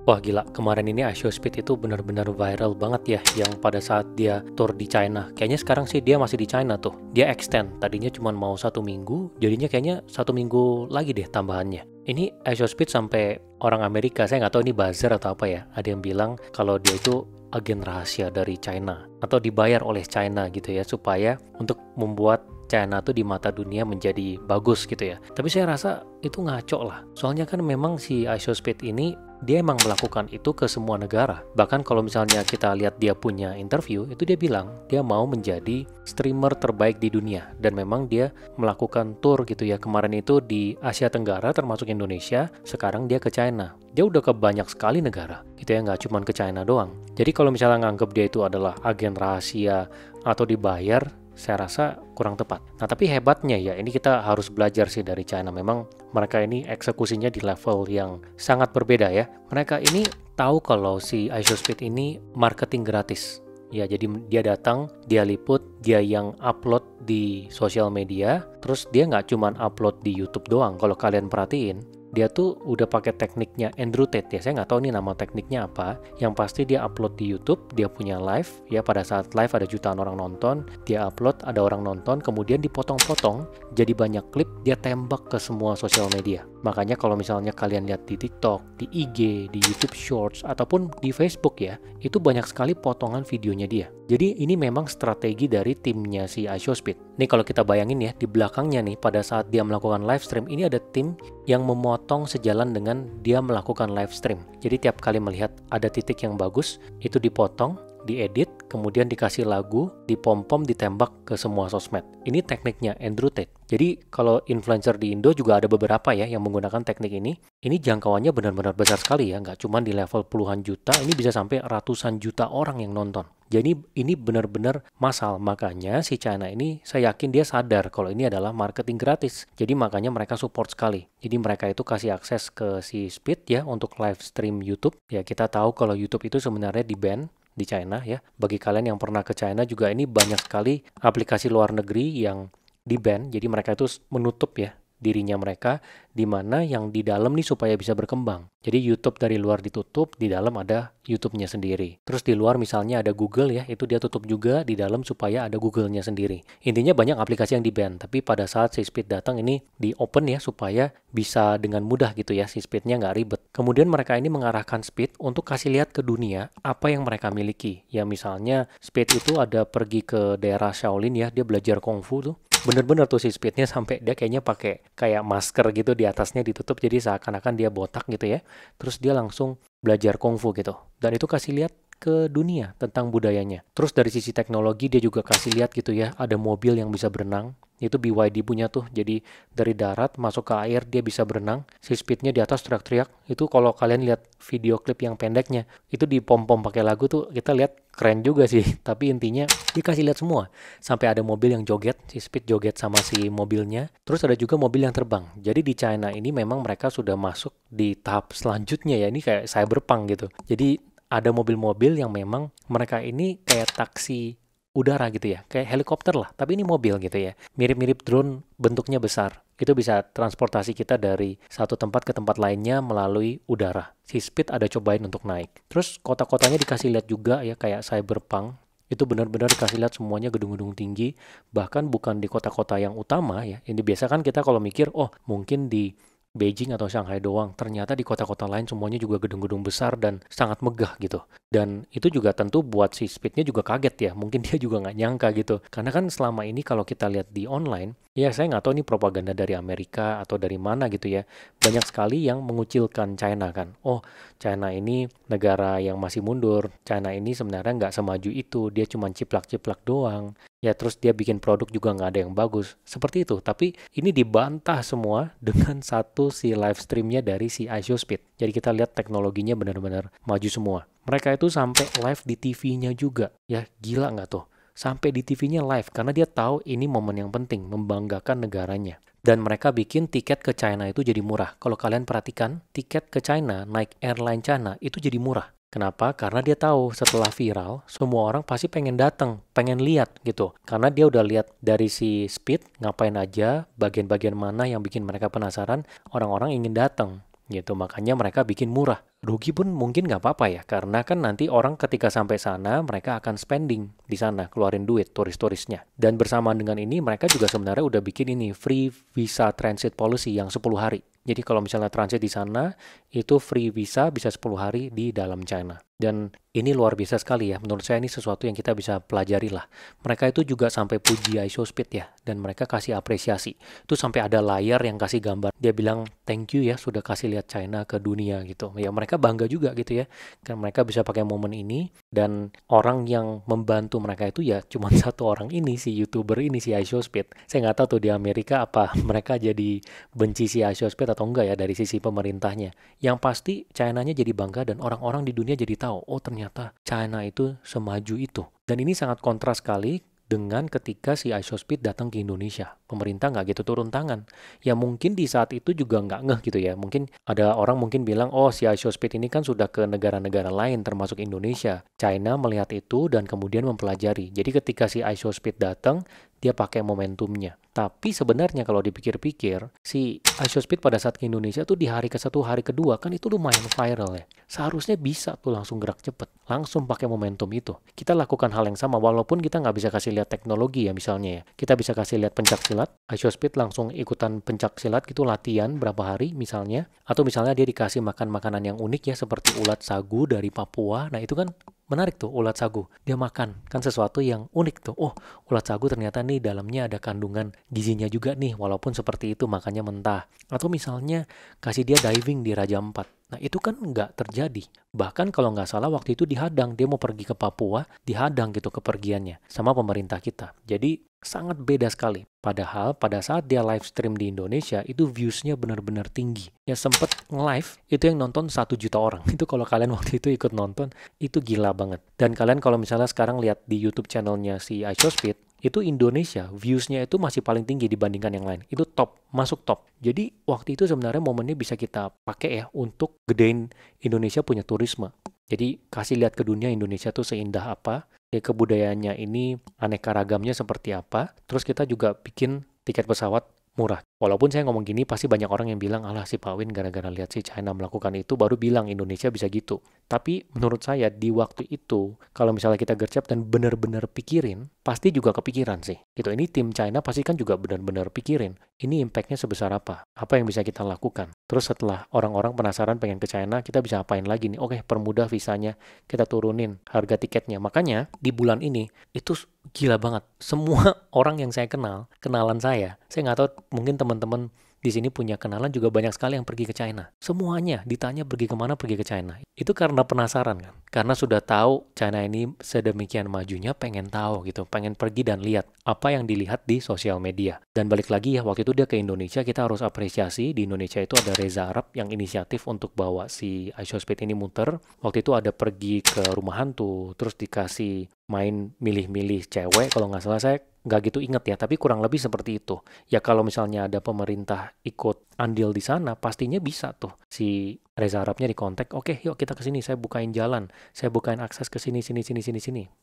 Wah gila, kemarin ini iShowSpeed itu benar-benar viral banget ya, yang pada saat dia tour di China. Kayaknya sekarang sih dia masih di China tuh. Dia extend, tadinya cuma mau 1 minggu, jadinya kayaknya 1 minggu lagi deh tambahannya. Ini iShowSpeed sampai orang Amerika, saya nggak tahu ini buzzer atau apa ya. Ada yang bilang kalau dia itu agen rahasia dari China, atau dibayar oleh China gitu ya, supaya untuk membuat China tuh di mata dunia menjadi bagus gitu ya. Tapi saya rasa itu ngaco lah. Soalnya kan memang si iShowSpeed ini dia emang melakukan itu ke semua negara. Bahkan kalau misalnya kita lihat dia punya interview, itu dia bilang dia mau menjadi streamer terbaik di dunia. Dan memang dia melakukan tour gitu ya. Kemarin itu di Asia Tenggara termasuk Indonesia, sekarang dia ke China. Dia udah ke banyak sekali negara gitu ya, nggak cuma ke China doang. Jadi kalau misalnya nganggap dia itu adalah agen rahasia atau dibayar, saya rasa kurang tepat. Nah, tapi hebatnya ya, ini kita harus belajar sih dari China. Memang mereka ini eksekusinya di level yang sangat berbeda ya. Mereka ini tahu kalau si iShowSpeed ini marketing gratis. Ya, jadi dia datang, dia liput, dia yang upload di sosial media, terus dia nggak cuman upload di YouTube doang. Kalau kalian perhatiin, dia tuh udah pakai tekniknya Andrew Tate ya. Saya nggak tahu nih nama tekniknya apa. Yang pasti dia upload di YouTube, dia punya live ya. Pada saat live ada jutaan orang nonton, dia upload, ada orang nonton, kemudian dipotong-potong jadi banyak klip, dia tembak ke semua sosial media. Makanya kalau misalnya kalian lihat di TikTok, di IG, di YouTube Shorts ataupun di Facebook ya, itu banyak sekali potongan videonya dia. Jadi ini memang strategi dari timnya si iShowSpeed. Nih kalau kita bayangin ya, di belakangnya nih pada saat dia melakukan live stream, ini ada tim yang memotong sejalan dengan dia melakukan live stream. Jadi tiap kali melihat ada titik yang bagus, itu dipotong, diedit, kemudian dikasih lagu, dipom-pom, ditembak ke semua sosmed. Ini tekniknya Andrew Tate. Jadi kalau influencer di Indo juga ada beberapa ya yang menggunakan teknik ini. Ini jangkauannya benar-benar besar sekali ya, nggak cuma di level puluhan juta, ini bisa sampai ratusan juta orang yang nonton. Jadi ini benar-benar massal. Makanya si China ini saya yakin dia sadar kalau ini adalah marketing gratis. Jadi makanya mereka support sekali. Jadi mereka itu kasih akses ke si Speed ya untuk live stream YouTube. Ya kita tahu kalau YouTube itu sebenarnya di-ban di China ya. Bagi kalian yang pernah ke China juga ini banyak sekali aplikasi luar negeri yang di-ban. Jadi mereka itu menutup ya dirinya mereka, di mana yang di dalam nih supaya bisa berkembang. Jadi YouTube dari luar ditutup, di dalam ada YouTube-nya sendiri. Terus di luar misalnya ada Google ya, itu dia tutup juga di dalam supaya ada Google-nya sendiri. Intinya banyak aplikasi yang di-ban, tapi pada saat si Speed datang ini di-open ya supaya bisa dengan mudah gitu ya, si Speed-nya nggak ribet. Kemudian mereka ini mengarahkan Speed untuk kasih lihat ke dunia apa yang mereka miliki. Ya misalnya Speed itu ada pergi ke daerah Shaolin ya, dia belajar kungfu tuh. Bener-bener tuh si Speednya sampai dia kayaknya pakai kayak masker gitu di atasnya ditutup jadi seakan-akan dia botak gitu ya. Terus dia langsung belajar kungfu gitu. Dan itu kasih lihat ke dunia tentang budayanya. Terus dari sisi teknologi dia juga kasih lihat gitu ya, ada mobil yang bisa berenang. Itu BYD punya tuh. Jadi dari darat masuk ke air dia bisa berenang. Si Speednya di atas teriak-teriak. Itu kalau kalian lihat video klip yang pendeknya, itu dipom-pom pakai lagu tuh kita lihat keren juga sih. Tapi intinya dikasih lihat semua. Sampai ada mobil yang joget, si Speed joget sama si mobilnya. Terus ada juga mobil yang terbang. Jadi di China ini memang mereka sudah masuk di tahap selanjutnya ya. Ini kayak cyberpunk gitu. Jadi ada mobil-mobil yang memang mereka ini kayak taksi udara gitu ya, kayak helikopter lah, tapi ini mobil gitu ya, mirip-mirip drone, bentuknya besar. Itu bisa transportasi kita dari satu tempat ke tempat lainnya melalui udara. Si Speed ada cobain untuk naik. Terus kota-kotanya dikasih lihat juga ya, kayak cyberpunk. Itu benar-benar dikasih lihat semuanya gedung-gedung tinggi, bahkan bukan di kota-kota yang utama ya. Ini biasa kan kita kalau mikir, oh mungkin di Beijing atau Shanghai doang. Ternyata di kota-kota lain semuanya juga gedung-gedung besar dan sangat megah gitu. Dan itu juga tentu buat si Speednya juga kaget ya. Mungkin dia juga nggak nyangka gitu. Karena kan selama ini kalau kita lihat di online, ya saya nggak tahu ini propaganda dari Amerika atau dari mana gitu ya. Banyak sekali yang mengucilkan China kan. Oh, China ini negara yang masih mundur. China ini sebenarnya nggak semaju itu. Dia cuma ciplak-ciplak doang. Ya terus dia bikin produk juga nggak ada yang bagus. Seperti itu. Tapi ini dibantah semua dengan satu si live streamnya dari si iShowSpeed. Jadi kita lihat teknologinya benar-benar maju semua. Mereka itu sampai live di TV-nya juga. Ya gila nggak tuh? Sampai di TV-nya live. Karena dia tahu ini momen yang penting. Membanggakan negaranya. Dan mereka bikin tiket ke China itu jadi murah. Kalau kalian perhatikan, tiket ke China, naik airline China, itu jadi murah. Kenapa? Karena dia tahu setelah viral, semua orang pasti pengen datang, pengen lihat gitu. Karena dia udah lihat dari si Speed, ngapain aja, bagian-bagian mana yang bikin mereka penasaran, orang-orang ingin datang. gitu. Makanya mereka bikin murah. Rugi pun mungkin nggak apa-apa ya, karena kan nanti orang ketika sampai sana mereka akan spending di sana, keluarin duit turis-turisnya. Dan bersamaan dengan ini mereka juga sebenarnya udah bikin ini free visa transit policy yang 10 hari. Jadi kalau misalnya transit di sana, itu free visa bisa 10 hari di dalam China. Dan ini luar biasa sekali ya, menurut saya ini sesuatu yang kita bisa pelajari lah. Mereka itu juga sampai puji iShowSpeed ya, dan mereka kasih apresiasi. Itu sampai ada layar yang kasih gambar. Dia bilang, thank you ya sudah kasih lihat China ke dunia gitu. Ya mereka bangga juga gitu ya, karena mereka bisa pakai momen ini, dan orang yang membantu mereka itu ya cuma satu orang ini, si YouTuber ini, si iShowSpeed. Saya nggak tahu tuh di Amerika apa mereka jadi benci si iShowSpeed atau enggak ya dari sisi pemerintahnya. Yang pasti China-nya jadi bangga dan orang-orang di dunia jadi tahu, oh ternyata China itu semaju itu. Dan ini sangat kontras sekali dengan ketika si iShowSpeed datang ke Indonesia. Pemerintah nggak gitu turun tangan. Ya mungkin di saat itu juga nggak ngeh gitu ya. Mungkin ada orang mungkin bilang, oh si iShowSpeed ini kan sudah ke negara-negara lain termasuk Indonesia. China melihat itu dan kemudian mempelajari. Jadi ketika si iShowSpeed datang, dia pakai momentumnya. Tapi sebenarnya kalau dipikir-pikir, si iShowSpeed pada saat ke Indonesia tuh di hari ke-1, hari kedua, kan itu lumayan viral ya. Seharusnya bisa tuh langsung gerak cepet, langsung pakai momentum itu. Kita lakukan hal yang sama, walaupun kita nggak bisa kasih lihat teknologi ya misalnya ya. Kita bisa kasih lihat pencak silat, iShowSpeed langsung ikutan pencak silat gitu latihan berapa hari misalnya. Atau misalnya dia dikasih makan makanan yang unik ya, seperti ulat sagu dari Papua. Nah itu kan menarik tuh ulat sagu. Dia makan, kan sesuatu yang unik tuh. Oh, ulat sagu ternyata nih dalamnya ada kandungan gizinya juga nih, walaupun seperti itu makannya mentah. Atau misalnya kasih dia diving di Raja Ampat. Nah itu kan nggak terjadi. Bahkan kalau nggak salah waktu itu dihadang. Dia mau pergi ke Papua, dihadang gitu kepergiannya sama pemerintah kita. Jadi sangat beda sekali. Padahal pada saat dia live stream di Indonesia, itu views-nya benar-benar tinggi. Ya sempet nge-live, itu yang nonton 1 juta orang. Itu kalau kalian waktu itu ikut nonton, itu gila banget. Dan kalian kalau misalnya sekarang lihat di YouTube channelnya si iShowSpeed, itu Indonesia, views-nya itu masih paling tinggi dibandingkan yang lain. Itu top, masuk top. Jadi waktu itu sebenarnya momennya bisa kita pakai ya untuk gedein Indonesia punya turisme. Jadi kasih lihat ke dunia Indonesia tuh seindah apa, ya kebudayaannya ini aneka ragamnya seperti apa. Terus kita juga bikin tiket pesawat murah. Walaupun saya ngomong gini pasti banyak orang yang bilang, alah si Pak Win gara-gara lihat si China melakukan itu baru bilang Indonesia bisa gitu. Tapi menurut saya di waktu itu, kalau misalnya kita gercep dan benar-benar pikirin, pasti juga kepikiran sih. Gitu, ini tim China pasti kan juga benar-benar pikirin, ini impact-nya sebesar apa? Apa yang bisa kita lakukan? Terus setelah orang-orang penasaran pengen ke China, kita bisa apain lagi nih? Oke, permudah visanya, kita turunin harga tiketnya. Makanya di bulan ini, itu gila banget. Semua orang yang saya kenal, kenalan saya nggak tahu mungkin teman-teman di sini punya kenalan juga banyak sekali yang pergi ke China. Semuanya ditanya pergi kemana, pergi ke China. Itu karena penasaran kan? Karena sudah tahu China ini sedemikian majunya, pengen tahu gitu, pengen pergi dan lihat apa yang dilihat di sosial media. Dan balik lagi ya, waktu itu dia ke Indonesia, kita harus apresiasi. Di Indonesia itu ada Reza Arab yang inisiatif untuk bawa si iShowSpeed ini muter. Waktu itu ada pergi ke rumah hantu, terus dikasih main milih-milih cewek, kalau nggak salah saya nggak gitu inget ya, tapi kurang lebih seperti itu. Ya kalau misalnya ada pemerintah ikut andil di sana, pastinya bisa tuh si Reza Arabnya dikontak, oke yuk kita ke sini, saya bukain jalan, saya bukain akses ke sini.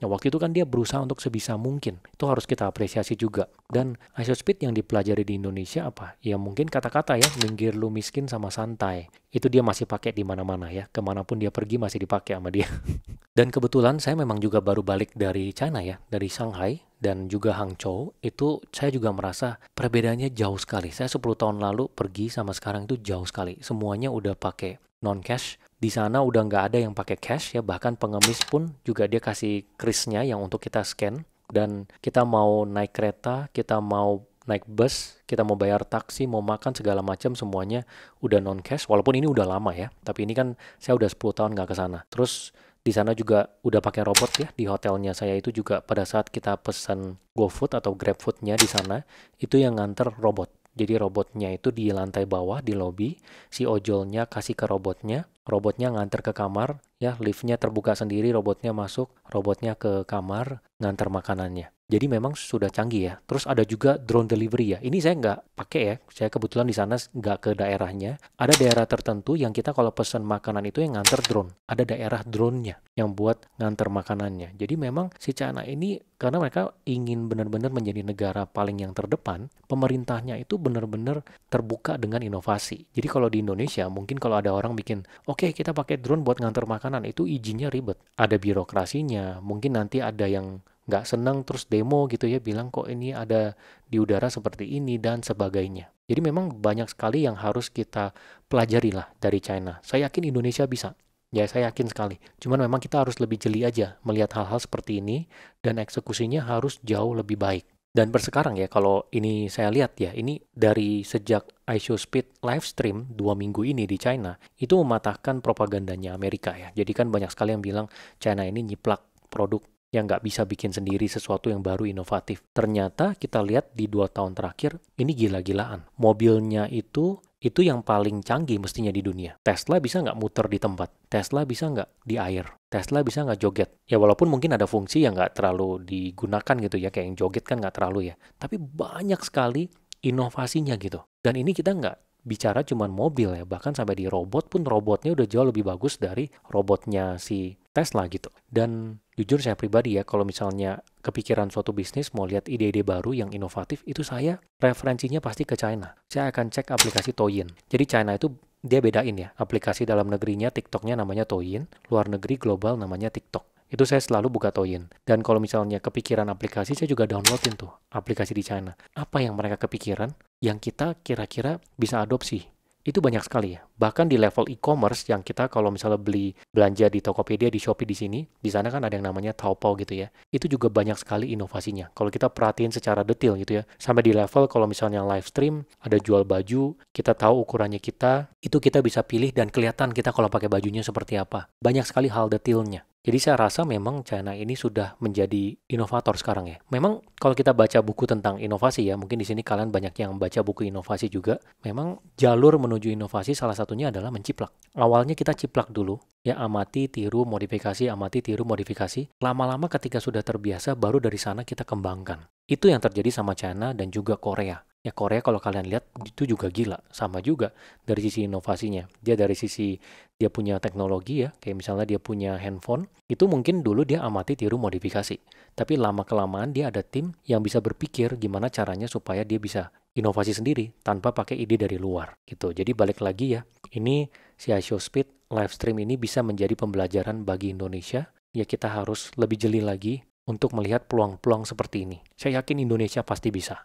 Nah waktu itu kan dia berusaha untuk sebisa mungkin, itu harus kita apresiasi juga. Dan iShowSpeed yang dipelajari di Indonesia apa? Ya mungkin kata-kata ya, minggir lu miskin sama santai. Itu dia masih pakai di mana-mana ya, kemanapun dia pergi masih dipakai sama dia. Dan kebetulan saya memang juga baru balik dari China ya, dari Shanghai dan juga Hangzhou. Itu saya juga merasa perbedaannya jauh sekali. Saya 10 tahun lalu pergi sama sekarang itu jauh sekali. Semuanya udah pakai non-cash. Di sana udah nggak ada yang pakai cash ya, bahkan pengemis pun juga dia kasih krisnya yang untuk kita scan. Dan kita mau naik kereta, kita mau naik bus, kita mau bayar taksi, mau makan segala macam semuanya udah non-cash. Walaupun ini udah lama ya, tapi ini kan saya udah 10 tahun nggak ke sana. Terus di sana juga udah pakai robot ya, di hotelnya saya itu juga pada saat kita pesan GoFood atau GrabFood-nya di sana, itu yang nganter robot. Jadi robotnya itu di lantai bawah, di lobi, si ojolnya kasih ke robotnya, robotnya nganter ke kamar, ya liftnya terbuka sendiri, robotnya masuk, robotnya ke kamar, nganter makanannya. Jadi memang sudah canggih ya. Terus ada juga drone delivery ya. Ini saya nggak pakai ya. Saya kebetulan di sana nggak ke daerahnya. Ada daerah tertentu yang kita kalau pesan makanan itu yang nganter drone. Ada daerah drone-nya yang buat nganter makanannya. Jadi memang si China ini karena mereka ingin benar-benar menjadi negara paling yang terdepan, pemerintahnya itu benar-benar terbuka dengan inovasi. Jadi kalau di Indonesia, mungkin kalau ada orang bikin, oke kita pakai drone buat nganter makanan, itu izinnya ribet. Ada birokrasinya, mungkin nanti ada yang nggak senang terus demo gitu ya, bilang kok ini ada di udara seperti ini dan sebagainya. Jadi memang banyak sekali yang harus kita pelajari lah dari China. Saya yakin Indonesia bisa. Ya saya yakin sekali. Cuman memang kita harus lebih jeli aja melihat hal-hal seperti ini dan eksekusinya harus jauh lebih baik. Dan sekarang ya, kalau ini saya lihat ya, ini dari sejak iShowSpeed live stream 2 minggu ini di China, itu mematahkan propagandanya Amerika ya. Jadi kan banyak sekali yang bilang China ini nyiplak produk yang nggak bisa bikin sendiri sesuatu yang baru inovatif. Ternyata kita lihat di 2 tahun terakhir, ini gila-gilaan. Mobilnya itu yang paling canggih mestinya di dunia. Tesla bisa nggak muter di tempat? Tesla bisa nggak di air? Tesla bisa nggak joget? Ya walaupun mungkin ada fungsi yang nggak terlalu digunakan gitu ya, kayak yang joget kan nggak terlalu ya. Tapi banyak sekali inovasinya gitu. Dan ini kita nggak bicara cuman mobil ya, bahkan sampai di robot pun robotnya udah jauh lebih bagus dari robotnya si Tesla gitu. Dan jujur saya pribadi ya, kalau misalnya kepikiran suatu bisnis mau lihat ide-ide baru yang inovatif, itu saya referensinya pasti ke China. Saya akan cek aplikasi Douyin. Jadi China itu dia bedain ya, aplikasi dalam negerinya TikToknya namanya Douyin, luar negeri global namanya TikTok. Itu saya selalu buka Douyin. Dan kalau misalnya kepikiran aplikasi, saya juga downloadin tuh aplikasi di China. Apa yang mereka kepikiran yang kita kira-kira bisa adopsi? Itu banyak sekali ya. Bahkan di level e-commerce yang kita kalau misalnya beli belanja di Tokopedia, di Shopee di sini, di sana kan ada yang namanya Taobao gitu ya. Itu juga banyak sekali inovasinya. Kalau kita perhatiin secara detail gitu ya. Sampai di level kalau misalnya live stream, ada jual baju, kita tahu ukurannya kita, itu kita bisa pilih dan kelihatan kita kalau pakai bajunya seperti apa. Banyak sekali hal detailnya. Jadi saya rasa memang China ini sudah menjadi inovator sekarang ya. Memang kalau kita baca buku tentang inovasi ya, mungkin di sini kalian banyak yang baca buku inovasi juga. Memang jalur menuju inovasi salah satunya adalah menciplak. Awalnya kita ciplak dulu, ya amati, tiru, modifikasi, amati, tiru, modifikasi. Lama-lama ketika sudah terbiasa, baru dari sana kita kembangkan. Itu yang terjadi sama China dan juga Korea. Ya Korea kalau kalian lihat itu juga gila, sama juga dari sisi inovasinya. Dia dari sisi dia punya teknologi ya, kayak misalnya dia punya handphone, itu mungkin dulu dia amati, tiru, modifikasi. Tapi lama-kelamaan dia ada tim yang bisa berpikir gimana caranya supaya dia bisa inovasi sendiri tanpa pakai ide dari luar gitu. Jadi balik lagi ya, ini si iShowSpeed live stream ini bisa menjadi pembelajaran bagi Indonesia. Ya kita harus lebih jeli lagi untuk melihat peluang-peluang seperti ini. Saya yakin Indonesia pasti bisa.